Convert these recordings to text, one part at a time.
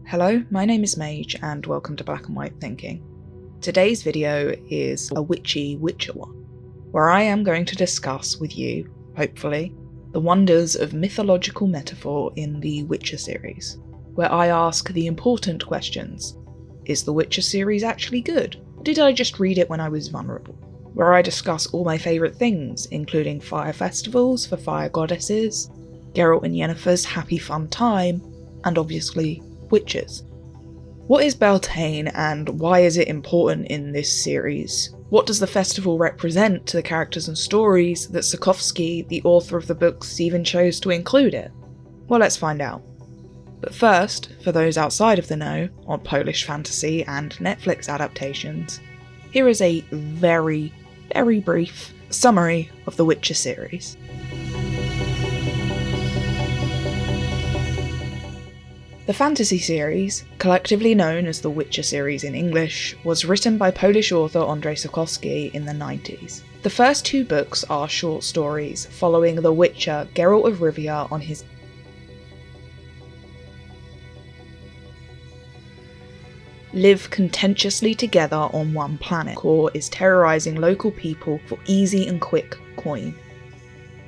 Hello, my name is Mage and welcome to Black and White Thinking. Today's video is a witchy Witcher one, where I am going to discuss with you, hopefully, the wonders of mythological metaphor in the Witcher series, where I ask the important questions. Is the Witcher series actually good? Or did I just read it when I was vulnerable? Where I discuss all my favourite things, including fire festivals for fire goddesses, Geralt and Yennefer's happy fun time, and obviously witches. What is Beltane and why is it important in this series? What does the festival represent to the characters and stories that Sapkowski, the author of the books, even chose to include it? Well, let's find out. But first, for those outside of the know on Polish fantasy and Netflix adaptations, here is a very, very brief summary of the Witcher series. The fantasy series, collectively known as the Witcher series in English, was written by Polish author Andrzej Sapkowski in the 90s. The first two books are short stories following the Witcher Geralt of Rivia on his live contentiously together on one planet. Core is terrorising local people for easy and quick coin.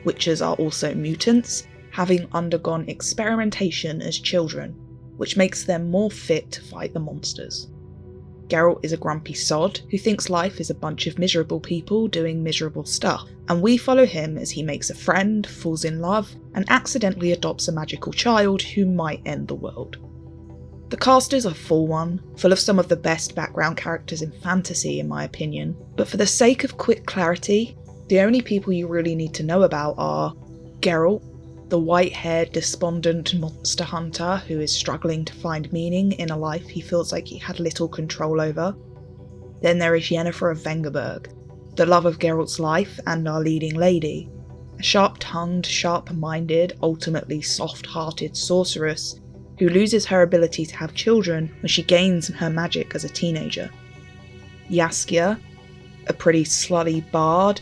Witchers are also mutants, having undergone experimentation as children, which makes them more fit to fight the monsters. Geralt is a grumpy sod who thinks life is a bunch of miserable people doing miserable stuff, and we follow him as he makes a friend, falls in love, and accidentally adopts a magical child who might end the world. The cast is a full one, full of some of the best background characters in fantasy in my opinion, but for the sake of quick clarity, the only people you really need to know about are Geralt, the white-haired, despondent monster hunter who is struggling to find meaning in a life he feels like he had little control over. Then there is Yennefer of Vengerberg, the love of Geralt's life and our leading lady, a sharp-tongued, sharp-minded, ultimately soft-hearted sorceress who loses her ability to have children when she gains her magic as a teenager. Jaskier, a pretty slutty bard,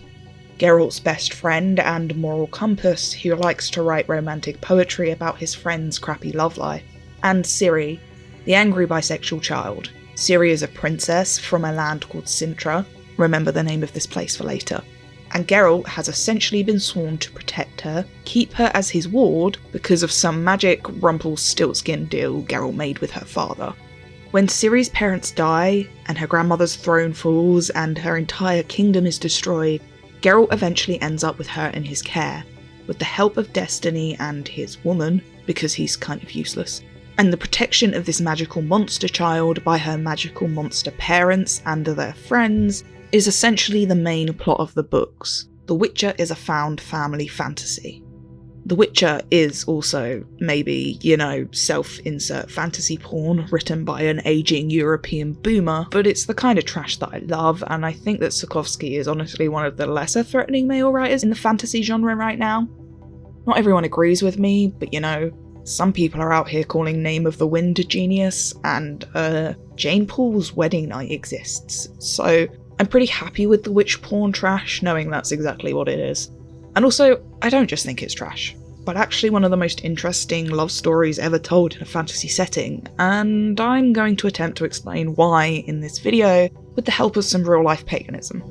Geralt's best friend and moral compass who likes to write romantic poetry about his friend's crappy love life. And Ciri, the angry bisexual child. Ciri is a princess from a land called Sintra, remember the name of this place for later. And Geralt has essentially been sworn to protect her, keep her as his ward because of some magic Rumpelstiltskin deal Geralt made with her father. When Ciri's parents die, and her grandmother's throne falls and her entire kingdom is destroyed, Geralt eventually ends up with her in his care, with the help of Destiny and his woman, because he's kind of useless, and the protection of this magical monster child by her magical monster parents and their friends is essentially the main plot of the books. The Witcher is a found family fantasy. The Witcher is also, maybe, self-insert fantasy porn written by an aging European boomer, but it's the kind of trash that I love, and I think that Sapkowski is honestly one of the lesser threatening male writers in the fantasy genre right now. Not everyone agrees with me, but some people are out here calling Name of the Wind a genius, and Jane Paul's Wedding Night exists, so I'm pretty happy with the witch porn trash, knowing that's exactly what it is. And also, I don't just think it's trash, but actually one of the most interesting love stories ever told in a fantasy setting, and I'm going to attempt to explain why in this video with the help of some real-life paganism.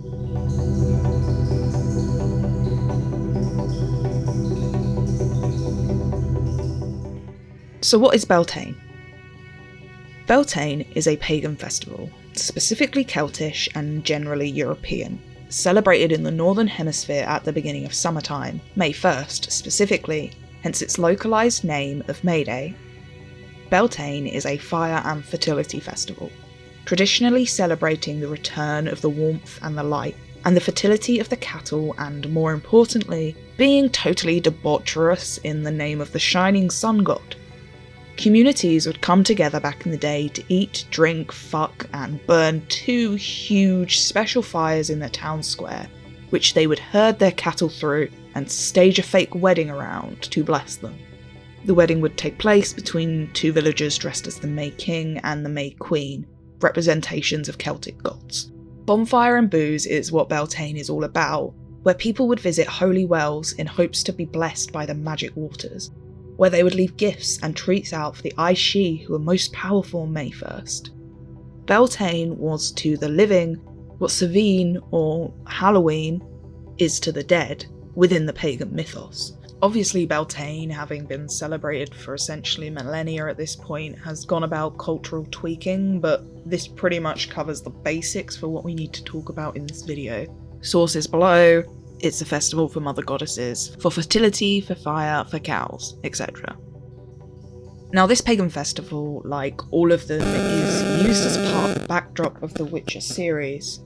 So what is Beltane? Beltane is a pagan festival, specifically Celtish and generally European, celebrated in the Northern Hemisphere at the beginning of summertime, May 1st specifically, hence its localised name of Mayday. Beltane is a fire and fertility festival, traditionally celebrating the return of the warmth and the light, and the fertility of the cattle and, more importantly, being totally debaucherous in the name of the shining sun god. Communities would come together back in the day to eat, drink, fuck, and burn two huge special fires in their town square, which they would herd their cattle through and stage a fake wedding around to bless them. The wedding would take place between two villagers dressed as the May King and the May Queen, representations of Celtic gods. Bonfire and booze is what Beltane is all about, where people would visit holy wells in hopes to be blessed by the magic waters. where they would leave gifts and treats out for the Aishī who were most powerful on May 1st. Beltane was to the living what Samhain or Halloween is to the dead within the pagan mythos. Obviously, Beltane, having been celebrated for essentially millennia at this point, has gone about cultural tweaking, but this pretty much covers the basics for what we need to talk about in this video. Sources below. It's a festival for mother goddesses, for fertility, for fire, for cows, etc. Now, this pagan festival, like all of them, is used as part of the backdrop of the Witcher series.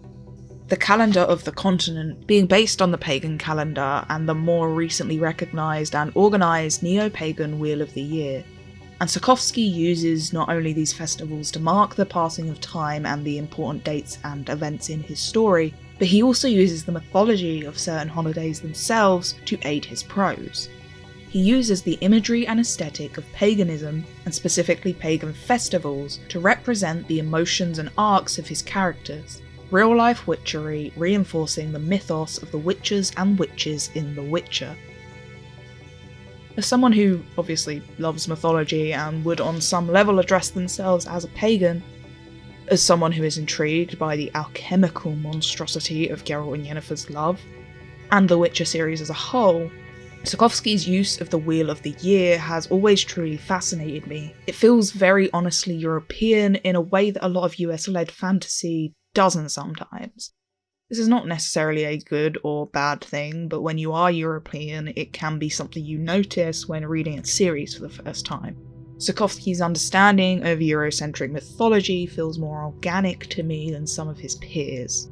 The calendar of the continent being based on the pagan calendar and the more recently recognised and organised neo-pagan Wheel of the Year. And Sapkowski uses not only these festivals to mark the passing of time and the important dates and events in his story, but he also uses the mythology of certain holidays themselves to aid his prose. He uses the imagery and aesthetic of paganism, and specifically pagan festivals, to represent the emotions and arcs of his characters. Real-life witchery reinforcing the mythos of the witches and witches in The Witcher. As someone who obviously loves mythology and would on some level address themselves as a pagan, as someone who is intrigued by the alchemical monstrosity of Geralt and Yennefer's love, and the Witcher series as a whole, Sapkowski's use of the Wheel of the Year has always truly fascinated me. It feels very honestly European in a way that a lot of US-led fantasy doesn't sometimes. This is not necessarily a good or bad thing, but when you are European, it can be something you notice when reading a series for the first time. Sapkowski's understanding of Eurocentric mythology feels more organic to me than some of his peers.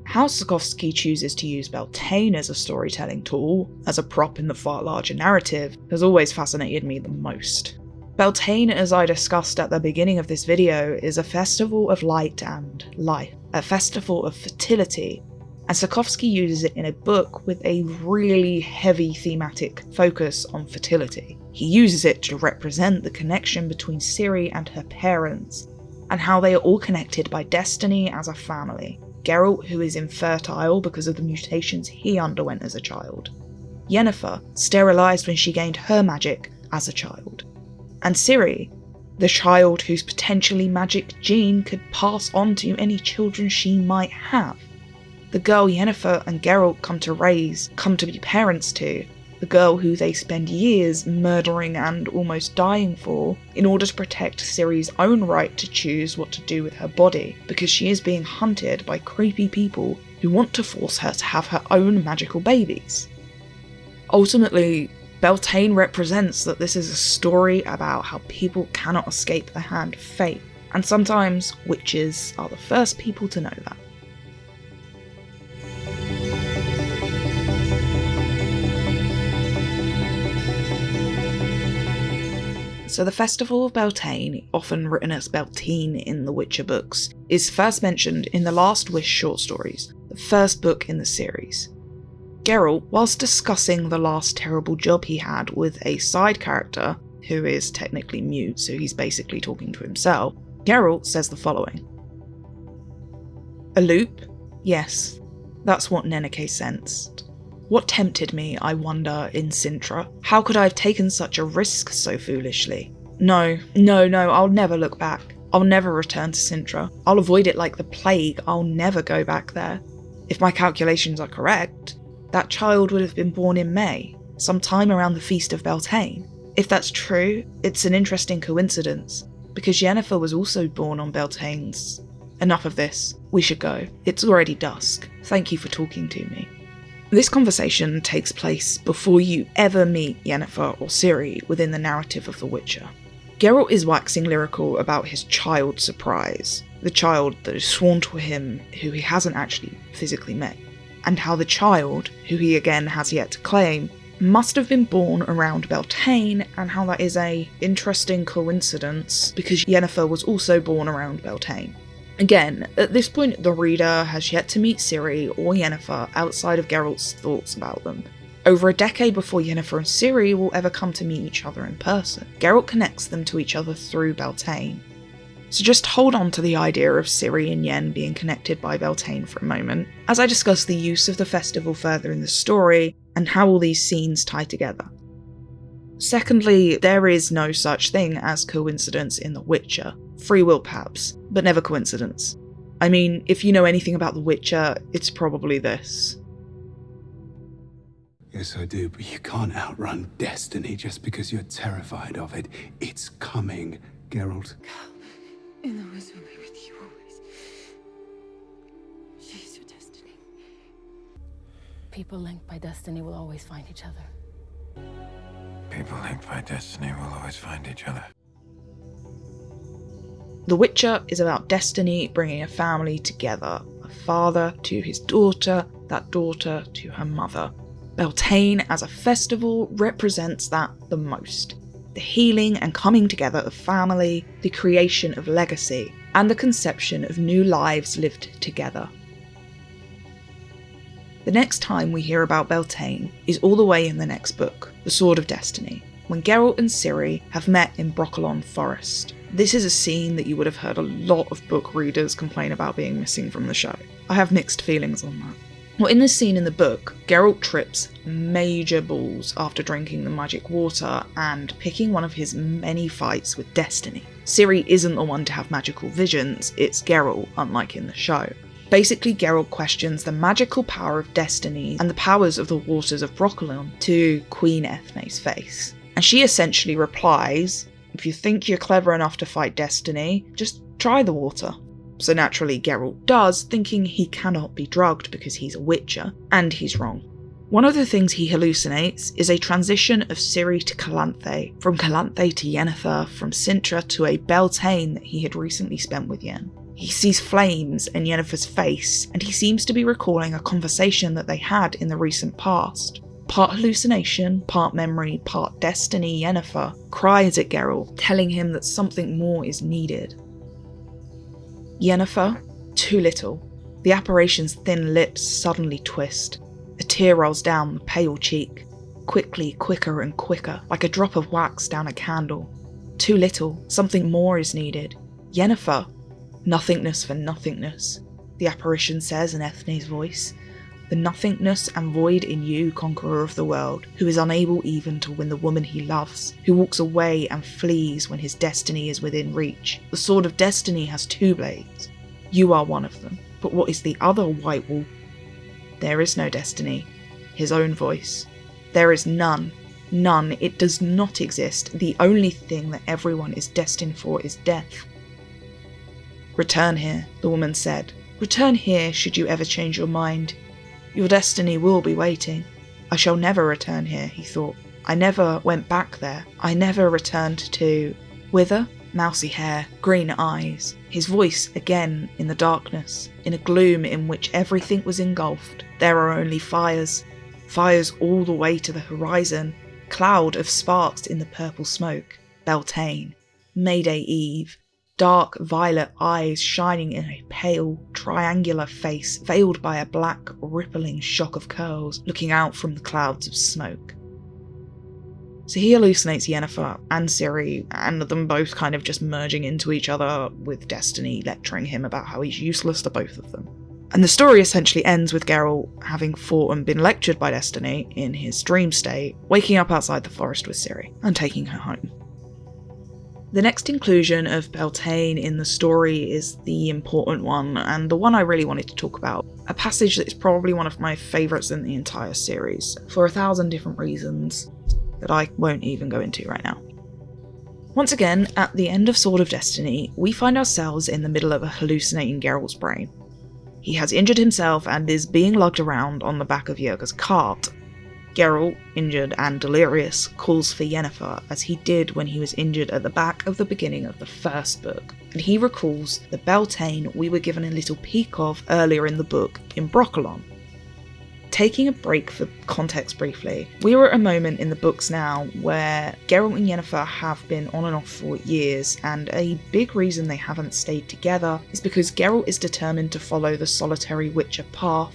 How Sapkowski chooses to use Beltane as a storytelling tool, as a prop in the far larger narrative, has always fascinated me the most. Beltane, as I discussed at the beginning of this video, is a festival of light and life, a festival of fertility, and Sapkowski uses it in a book with a really heavy thematic focus on fertility. He uses it to represent the connection between Ciri and her parents, and how they are all connected by destiny as a family. Geralt, who is infertile because of the mutations he underwent as a child. Yennefer, sterilised when she gained her magic as a child. And Ciri, the child whose potentially magic gene could pass on to any children she might have. The girl Yennefer and Geralt come to be parents to, the girl who they spend years murdering and almost dying for, in order to protect Ciri's own right to choose what to do with her body, because she is being hunted by creepy people who want to force her to have her own magical babies. Ultimately, Beltane represents that this is a story about how people cannot escape the hand of fate, and sometimes witches are the first people to know that. So the Festival of Beltane, often written as Beltane in the Witcher books, is first mentioned in the Last Wish short stories, the first book in the series. Geralt, whilst discussing the last terrible job he had with a side character, who is technically mute, so he's basically talking to himself, Geralt says the following. A loop? Yes, that's what Yennefer sensed. What tempted me, I wonder, in Cintra? How could I have taken such a risk so foolishly? No, I'll never look back. I'll never return to Cintra. I'll avoid it like the plague. I'll never go back there. If my calculations are correct, that child would have been born in May, sometime around the Feast of Beltane. If that's true, it's an interesting coincidence, because Yennefer was also born on Beltane's. Enough of this. We should go. It's already dusk. Thank you for talking to me. This conversation takes place before you ever meet Yennefer or Ciri within the narrative of The Witcher. Geralt is waxing lyrical about his child surprise, the child that is sworn to him who he hasn't actually physically met, and how the child, who he again has yet to claim, must have been born around Beltane, and how that is a interesting coincidence because Yennefer was also born around Beltane. Again, at this point the reader has yet to meet Ciri or Yennefer outside of Geralt's thoughts about them. Over a decade before Yennefer and Ciri will ever come to meet each other in person, Geralt connects them to each other through Beltane. So just hold on to the idea of Ciri and Yen being connected by Beltane for a moment, as I discuss the use of the festival further in the story, and how all these scenes tie together. Secondly, there is no such thing as coincidence in The Witcher. Free will perhaps, but never coincidence. I mean, if you know anything about The Witcher, it's probably this. Yes, I do, but you can't outrun destiny just because you're terrified of it. It's coming, Geralt. And the woods will be with you always. She is your destiny. People linked by destiny will always find each other. People linked by destiny will always find each other. The Witcher is about destiny bringing a family together. A father to his daughter, that daughter to her mother. Beltane as a festival represents that the most. The healing and coming together of family, the creation of legacy, and the conception of new lives lived together. The next time we hear about Beltane is all the way in the next book, The Sword of Destiny, when Geralt and Ciri have met in Brokilon Forest. This is a scene that you would have heard a lot of book readers complain about being missing from the show. I have mixed feelings on that. Well, in this scene in the book, Geralt trips major balls after drinking the magic water and picking one of his many fights with destiny. Ciri isn't the one to have magical visions, it's Geralt, unlike in the show. Basically, Geralt questions the magical power of destiny and the powers of the waters of Brokilon to Queen Ethne's face. And she essentially replies, if you think you're clever enough to fight destiny, just try the water. So naturally Geralt does, thinking he cannot be drugged because he's a witcher, and he's wrong. One of the things he hallucinates is a transition of Ciri to Calanthe, from Calanthe to Yennefer, from Cintra to a Beltane that he had recently spent with Yen. He sees flames in Yennefer's face, and he seems to be recalling a conversation that they had in the recent past. Part hallucination, part memory, part destiny, Yennefer cries at Geralt, telling him that something more is needed. Yennefer, too little. The apparition's thin lips suddenly twist. A tear rolls down the pale cheek, quickly, quicker and quicker, like a drop of wax down a candle. Too little, something more is needed. Yennefer, nothingness for nothingness, the apparition says in Ethne's voice. The nothingness and void in you, conqueror of the world, who is unable even to win the woman he loves, who walks away and flees when his destiny is within reach. The sword of destiny has two blades. You are one of them. But what is the other, White Wolf? There is no destiny. His own voice. There is none. None. It does not exist. The only thing that everyone is destined for is death. Return here, the woman said. Return here should you ever change your mind. Your destiny will be waiting. I shall never return here, he thought. I never went back there. I never returned to... Whither? Mousy hair, green eyes. His voice again in the darkness, in a gloom in which everything was engulfed. There are only fires. Fires all the way to the horizon. Cloud of sparks in the purple smoke. Beltane. Mayday Eve. Dark violet eyes shining in a pale, triangular face veiled by a black, rippling shock of curls looking out from the clouds of smoke. So he hallucinates Yennefer and Ciri, and them both kind of just merging into each other, with Destiny lecturing him about how he's useless to both of them. And the story essentially ends with Geralt having fought and been lectured by Destiny in his dream state, waking up outside the forest with Ciri and taking her home. The next inclusion of Beltane in the story is the important one, and the one I really wanted to talk about. A passage that is probably one of my favourites in the entire series, for 1,000 different reasons that I won't even go into right now. Once again, at the end of Sword of Destiny, we find ourselves in the middle of a hallucinating Geralt's brain. He has injured himself and is being lugged around on the back of Yerga's cart. Geralt, injured and delirious, calls for Yennefer as he did when he was injured at the back of the beginning of the first book, and he recalls the Beltane we were given a little peek of earlier in the book in Brokilon. Taking a break for context briefly, we are at a moment in the books now where Geralt and Yennefer have been on and off for years, and a big reason they haven't stayed together is because Geralt is determined to follow the solitary Witcher path,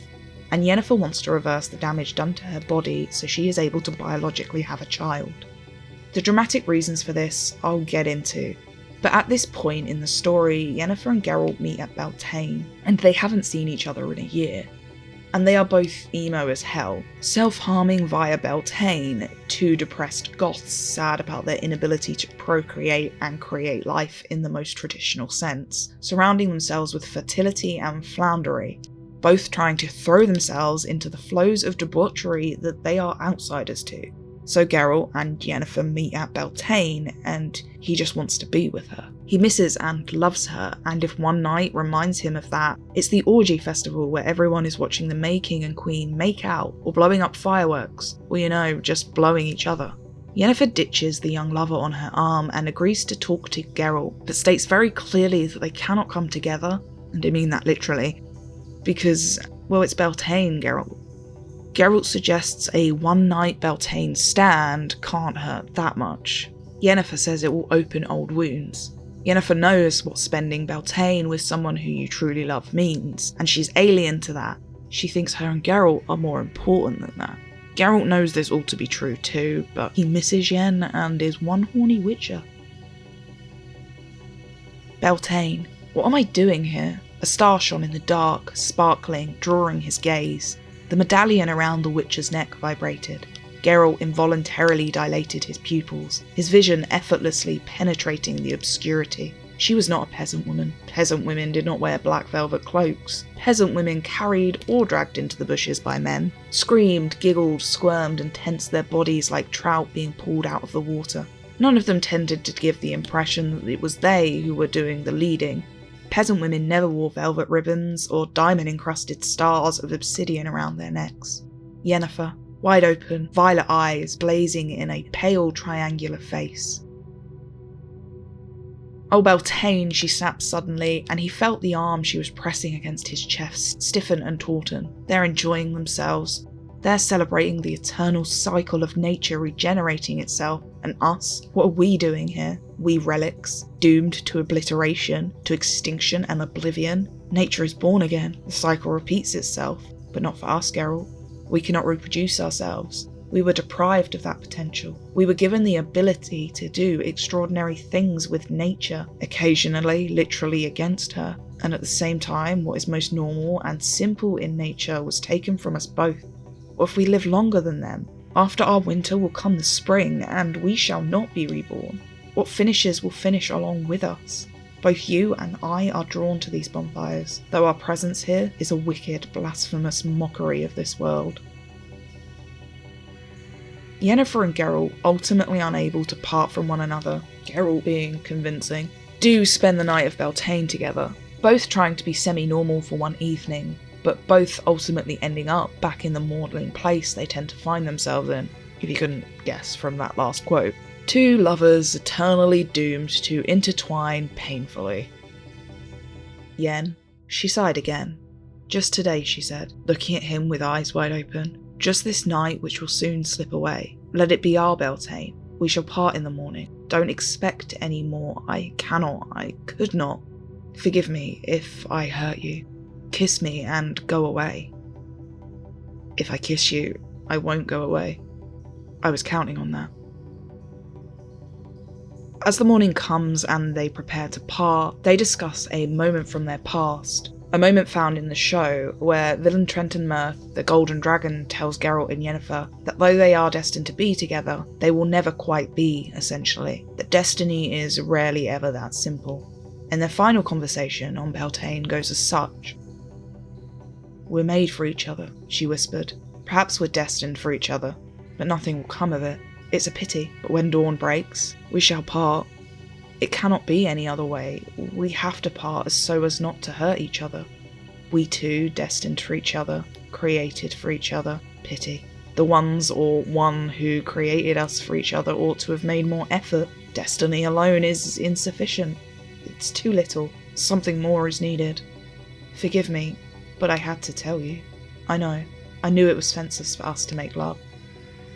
and Yennefer wants to reverse the damage done to her body so she is able to biologically have a child. The dramatic reasons for this I'll get into, but at this point in the story, Yennefer and Geralt meet at Beltane, and they haven't seen each other in a year. and they are both emo as hell, self-harming via Beltane, two depressed goths sad about their inability to procreate and create life in the most traditional sense, surrounding themselves with fertility and floundery, both trying to throw themselves into the flows of debauchery that they are outsiders to. So Geralt and Yennefer meet at Beltane, and he just wants to be with her. He misses and loves her, and if one night reminds him of that, it's the orgy festival where everyone is watching the May King and Queen make out, or blowing up fireworks, or just blowing each other. Yennefer ditches the young lover on her arm and agrees to talk to Geralt, but states very clearly that they cannot come together, and I mean that literally, because, well, it's Beltane, Geralt. Geralt suggests a one-night Beltane stand can't hurt that much. Yennefer says it will open old wounds. Yennefer knows what spending Beltane with someone who you truly love means, and she's alien to that. She thinks her and Geralt are more important than that. Geralt knows this all to be true too, but he misses Yen and is one horny witcher. Beltane. What am I doing here? A star shone in the dark, sparkling, drawing his gaze. The medallion around the witcher's neck vibrated. Geralt involuntarily dilated his pupils, his vision effortlessly penetrating the obscurity. She was not a peasant woman. Peasant women did not wear black velvet cloaks. Peasant women carried or dragged into the bushes by men, screamed, giggled, squirmed, and tensed their bodies like trout being pulled out of the water. None of them tended to give the impression that it was they who were doing the leading. Peasant women never wore velvet ribbons or diamond-encrusted stars of obsidian around their necks. Yennefer, wide open, violet eyes blazing in a pale triangular face. "Oh, Beltane," she snapped suddenly, and he felt the arm she was pressing against his chest stiffen and tauten. They're enjoying themselves. They're celebrating the eternal cycle of nature regenerating itself, and us, what are we doing here? We relics, doomed to obliteration, to extinction and oblivion. Nature is born again, the cycle repeats itself, but not for us, Geralt. We cannot reproduce ourselves. We were deprived of that potential. We were given the ability to do extraordinary things with nature, occasionally literally against her, and at the same time what is most normal and simple in nature was taken from us both. What if we live longer than them? After our winter will come the spring, and we shall not be reborn. What finishes will finish along with us. Both you and I are drawn to these bonfires, though our presence here is a wicked, blasphemous mockery of this world. Yennefer and Geralt, ultimately unable to part from one another, Geralt being convincing, do spend the night of Beltane together, both trying to be semi-normal for one evening, but both ultimately ending up back in the maudlin place they tend to find themselves in, if you couldn't guess from that last quote. Two lovers eternally doomed to intertwine painfully. Yen, she sighed again. Just today, she said, looking at him with eyes wide open. Just this night which will soon slip away. Let it be our Beltane. We shall part in the morning. Don't expect any more. I cannot, I could not. Forgive me if I hurt you. Kiss me and go away. If I kiss you, I won't go away. I was counting on that. As the morning comes and they prepare to part, they discuss a moment from their past. A moment found in the show where villain Trenton Mirth, the Golden Dragon, tells Geralt and Yennefer that though they are destined to be together, they will never quite be, essentially. That destiny is rarely ever that simple. And their final conversation on Beltane goes as such. "We're made for each other," she whispered. "Perhaps we're destined for each other, but nothing will come of it. It's a pity, but when dawn breaks, we shall part. It cannot be any other way. We have to part so as not to hurt each other. We two, destined for each other, created for each other. Pity. The ones or one who created us for each other ought to have made more effort. Destiny alone is insufficient. It's too little. Something more is needed. Forgive me, but I had to tell you. I know. I knew it was senseless for us to make love.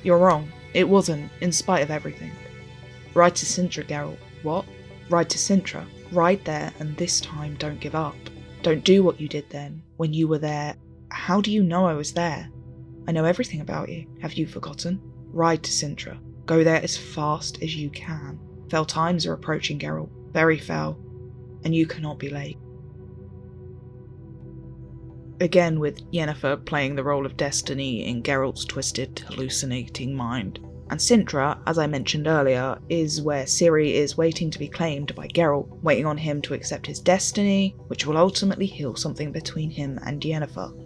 You're wrong. It wasn't, in spite of everything. Ride to Sintra, Geralt. What? Ride to Sintra. Ride there, and this time don't give up. Don't do what you did then, when you were there. How do you know I was there? I know everything about you. Have you forgotten? Ride to Sintra. Go there as fast as you can. Fell times are approaching, Geralt. Very foul. And you cannot be late. again with Yennefer playing the role of destiny in Geralt's twisted, hallucinating mind. And Cintra, as I mentioned earlier, is where Ciri is waiting to be claimed by Geralt, waiting on him to accept his destiny, which will ultimately heal something between him and Yennefer.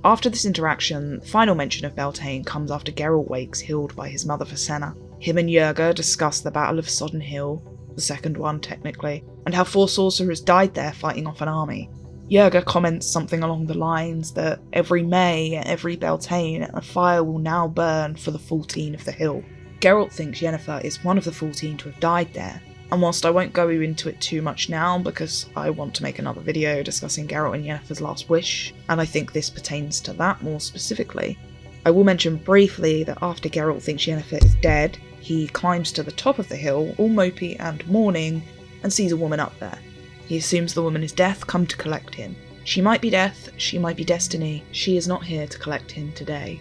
After this interaction, the final mention of Beltane comes after Geralt wakes healed by his mother Visenna. Him and Yerga discuss the Battle of Sodden Hill, the second one technically, and how 4 sorcerers died there fighting off an army. Yerga comments something along the lines that every May, every Beltane, a fire will now burn for the 14 of the hill. Geralt thinks Yennefer is one of the 14 to have died there, and whilst I won't go into it too much now because I want to make another video discussing Geralt and Yennefer's last wish, and I think this pertains to that more specifically, I will mention briefly that after Geralt thinks Yennefer is dead, he climbs to the top of the hill, all mopey and mourning, and sees a woman up there. He assumes the woman is Death, come to collect him. She might be Death, she might be Destiny, she is not here to collect him today.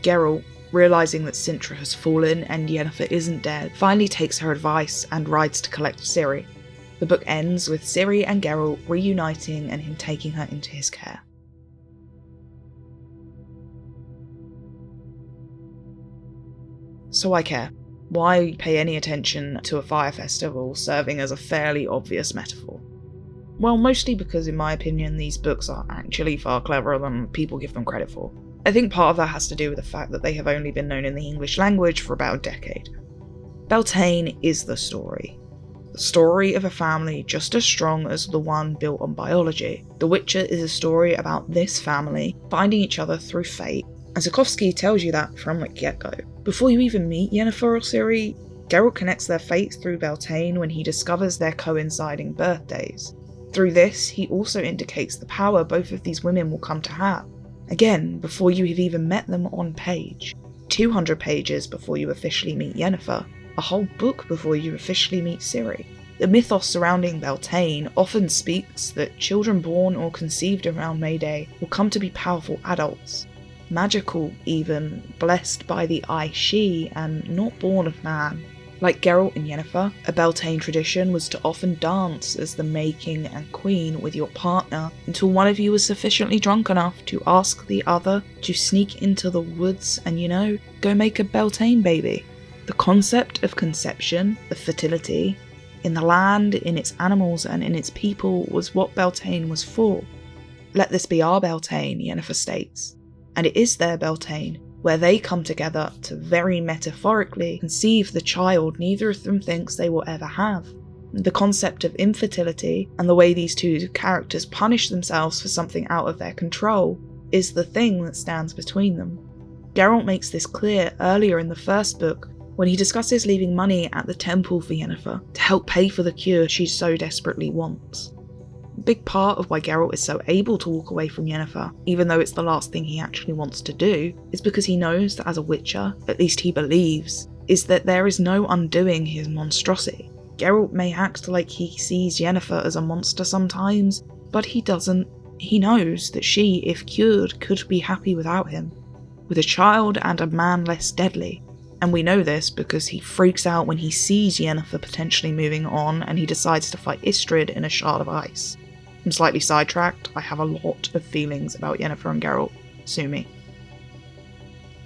Geralt, realising that Cintra has fallen and Yennefer isn't dead, finally takes her advice and rides to collect Ciri. The book ends with Ciri and Geralt reuniting and him taking her into his care. So I care. Why pay any attention to a fire festival serving as a fairly obvious metaphor? Well, mostly because in my opinion these books are actually far cleverer than people give them credit for. I think part of that has to do with the fact that they have only been known in the English language for about a decade. Beltane is the story. The story of a family just as strong as the one built on biology. The Witcher is a story about this family finding each other through fate, and Sapkowski tells you that from the get-go. Before you even meet Yennefer or Ciri, Geralt connects their fates through Beltane when he discovers their coinciding birthdays. Through this, he also indicates the power both of these women will come to have. Again, before you have even met them on page. 200 pages before you officially meet Yennefer, a whole book before you officially meet Ciri. The mythos surrounding Beltane often speaks that children born or conceived around Mayday will come to be powerful adults. Magical even, blessed by the I-She and not born of man. Like Geralt and Yennefer, a Beltane tradition was to often dance as the May King and Queen with your partner until one of you was sufficiently drunk enough to ask the other to sneak into the woods and, go make a Beltane baby. The concept of conception, of fertility, in the land, in its animals and in its people was what Beltane was for. Let this be our Beltane, Yennefer states. And it is their Beltane, where they come together to very metaphorically conceive the child neither of them thinks they will ever have. The concept of infertility, and the way these two characters punish themselves for something out of their control, is the thing that stands between them. Geralt makes this clear earlier in the first book, when he discusses leaving money at the temple for Yennefer to help pay for the cure she so desperately wants. A big part of why Geralt is so able to walk away from Yennefer, even though it's the last thing he actually wants to do, is because he knows that as a Witcher, at least he believes, is that there is no undoing his monstrosity. Geralt may act like he sees Yennefer as a monster sometimes, but he doesn't. He knows that she, if cured, could be happy without him, with a child and a man less deadly. And we know this because he freaks out when he sees Yennefer potentially moving on and he decides to fight Istrid in a shard of ice. I'm slightly sidetracked, I have a lot of feelings about Yennefer and Geralt, sue me.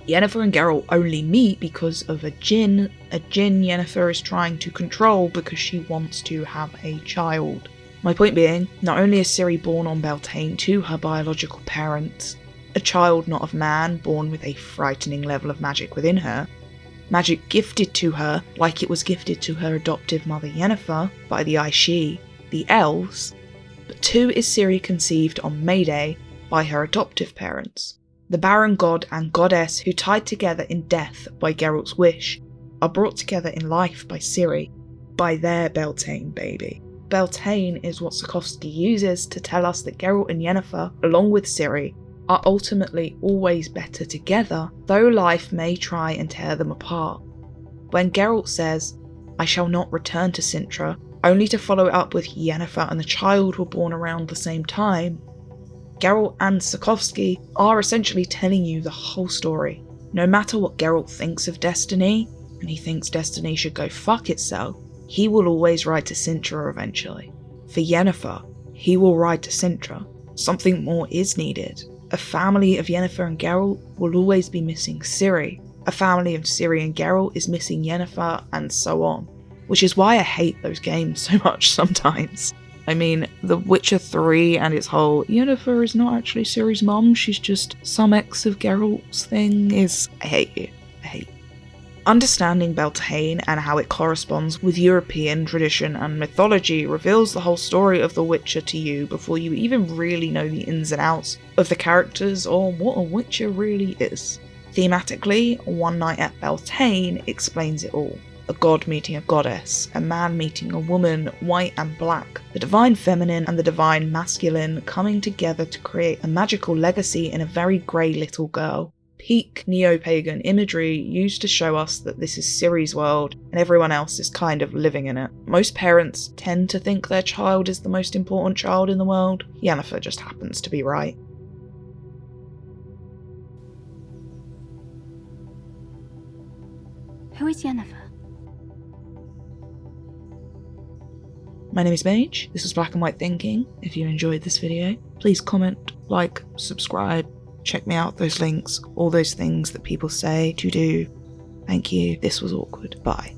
Yennefer and Geralt only meet because of a djinn Yennefer is trying to control because she wants to have a child. My point being, not only is Ciri born on Beltane to her biological parents, a child not of man, born with a frightening level of magic within her, magic gifted to her like it was gifted to her adoptive mother Yennefer by the I-She, the elves, but too is Ciri conceived on Mayday by her adoptive parents. The Baron God and Goddess who tied together in death by Geralt's wish are brought together in life by Ciri, by their Beltane baby. Beltane is what Sapkowski uses to tell us that Geralt and Yennefer, along with Ciri, are ultimately always better together, though life may try and tear them apart. When Geralt says, "I shall not return to Cintra," only to follow it up with Yennefer and the child were born around the same time, Geralt and Sapkowski are essentially telling you the whole story. No matter what Geralt thinks of Destiny, and he thinks Destiny should go fuck itself, he will always ride to Cintra eventually. For Yennefer, he will ride to Cintra. something more is needed. A family of Yennefer and Geralt will always be missing Ciri. A family of Ciri and Geralt is missing Yennefer, and so on. Which is why I hate those games so much sometimes. I mean, The Witcher 3 and its whole Yennefer is not actually Ciri's mum, she's just some ex of Geralt's thing is, I hate you. I hate you. Understanding Beltane and how it corresponds with European tradition and mythology reveals the whole story of The Witcher to you before you even really know the ins and outs of the characters or what a Witcher really is. Thematically, One Night at Beltane explains it all. A god meeting a goddess, a man meeting a woman, white and black, the divine feminine and the divine masculine coming together to create a magical legacy in a very grey little girl. Peak neo-pagan imagery used to show us that this is Ciri's world and everyone else is kind of living in it. Most parents tend to think their child is the most important child in the world. Yennefer just happens to be right. Who is Yennefer? My name is Mage, this was Black and White Thinking. If you enjoyed this video, please comment, like, subscribe, check me out, those links, all those things that people say to do. Thank you, this was awkward, bye.